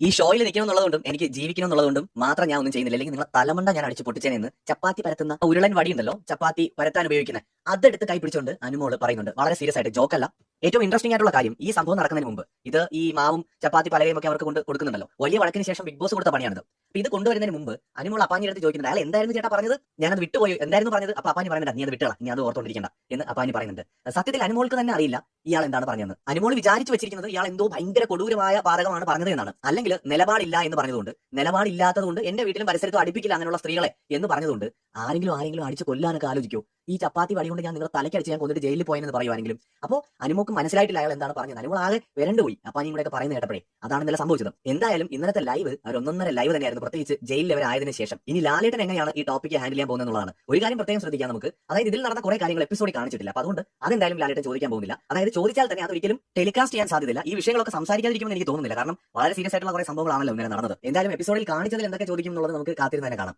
ഈ ഷോയിൽ നിൽക്കണം എന്നുള്ളതുകൊണ്ടും എനിക്ക് ജീവിക്കണം എന്നുള്ളതുകൊണ്ടും മാത്രം ഞാൻ ഒന്നും ചെയ്യുന്നില്ല. അല്ലെങ്കിൽ നിങ്ങളെ തലമണ്ട ഞാൻ അടിച്ച് പൊട്ടിച്ചേനെന്ന് ചപ്പാത്തി പരത്തുന്ന ഉരുളൻ വടി ഉണ്ടല്ലോ, ചപ്പാത്തി പരത്താൻ ഉപയോഗിക്കുന്നത്, അതെടുത്ത് കൈ പിടിച്ചുകൊണ്ട് അനുമോള് പറയുന്നുണ്ട്. വളരെ സീരിയസ് ആയിട്ട്, ജോക്കല്ല. ഏറ്റവും ഇൻട്രസ്റ്റിംഗ് ആയിട്ടുള്ള കാര്യം, ഈ സംഭവം നടക്കുന്നതിന് മുമ്പ് ഇത് ഈ മാവും ചപ്പാത്തി പലകയും ഒക്കെ അവർക്ക് കൊണ്ട് കൊടുക്കുന്നുണ്ടല്ലോ, വലിയ വഴക്കിന് ശേഷം ബിഗ് ബോസ് കൊടുത്ത പണിയാണിത്. അപ്പൊ ഇത് കൊണ്ടുവരുന്നതിന് മുമ്പ് അനുമോൾ അപ്പാനിയുടെ അടുത്ത് ചോദിക്കുന്നുണ്ട്, അയാൾ എന്തായിരുന്നു ചേട്ടാ പറഞ്ഞത്, ഞാനത് വിട്ടുപോയി, എന്തായിരുന്നു പറഞ്ഞത്? അപ്പൊ അപ്പാനി പറയുന്നുണ്ട്, നീ അത് വിട്ടുകള, നീ അത് ഓർത്തോണ്ടിരിക്കണ്ട എന്ന് അപ്പാനി പറയുന്നുണ്ട്. സത്യത്തിൽ അനുമോൾക്ക് തന്നെ അറിയില്ല ഇയാൾ എന്താണ് പറഞ്ഞത്. അനുമോൾ വിചാരിച്ചു വെച്ചിരിക്കുന്നത് ഇയാൾ എന്തോ ഭയങ്കര കൊടൂരമായ പാതകമാണ് പറഞ്ഞത് എന്നാണ്. അല്ലെങ്കിൽ നിലപാടില്ല എന്ന് പറഞ്ഞതുകൊണ്ട്, നിലപാടില്ലാത്തതുകൊണ്ട് എന്റെ വീട്ടിലും പരിസരത്തും അടുപ്പിക്കില്ല അങ്ങനെയുള്ള സ്ത്രീകളെ എന്ന് പറഞ്ഞതുകൊണ്ട് ആരെങ്കിലും അടിച്ച് കൊല്ലാനൊക്കെ ആലോചിക്കോ? ഈ ചപ്പാത്തി വടി കൊണ്ട് ഞാൻ നിങ്ങളുടെ തലക്കടിച്ച് ഞാൻ കൊന്നിട്ട് ജയിലിൽ പോയെന്ന് പറയുവാണെങ്കിലും. അപ്പോൾ അനുമോക്ക് മനസ്സിലായിട്ടില്ല അയാൾ എന്താണ് പറഞ്ഞത്. അനുമോൾ ആകെ വരണ്ടു പോയി അപ്പാനിയും കൂടെ ഒക്കെ പറയുന്നത് കേട്ടപ്പോഴേ. അതാണ് ഇന്നലെ സംഭവിച്ചത്. എന്തായാലും ഇന്നലത്തെ ലൈവ് ഒരു ഒന്നൊന്നര ലൈവ് തന്നെയായിരുന്നു, പ്രത്യേകിച്ച് ജയിലിൽ അവരായതിനു ശേഷം. ഇനി ലാലേട്ടൻ എങ്ങനെയാണ് ഈ ടോപ്പിക്ക് ഹാൻഡിൽ ചെയ്യാൻ പോകുന്നത് എന്നുള്ളതാണ് ഒരു കാര്യം പ്രത്യേകം ശ്രദ്ധിക്കാം നമുക്ക്. അതായത് ഇതിൽ നടന്ന കുറെ കാര്യങ്ങൾ എപ്പിസോഡിൽ കാണിച്ചിട്ടില്ല. അപ്പൊ അതുകൊണ്ട് അതെന്തായാലും ലാലേട്ടൻ ചോദിക്കാൻ പോകുന്നില്ല. അതായത് ചോദിച്ചാൽ തന്നെ അതൊരിക്കലും ടെലികാസ്റ്റ് ചെയ്യാൻ സാധ്യതയില്ല. ഈ വിഷയങ്ങളൊക്കെ സംസാരിക്കാതിരിക്കുമെന്ന് എനിക്ക് തോന്നുന്നില്ല. കാരണം വളരെ സീരിയസ് ആയിട്ടുള്ള കുറെ സംഭവങ്ങളാണല്ലോ ഇന്നലെ നടന്നത്. എന്തായാലും എപ്പിസോഡിൽ കാണിച്ചതിൽ എന്തൊക്കെ ചോദിക്കും എന്നുള്ളത് നമുക്ക് കാത്തിരുന്ന് തന്നെ കാണാം.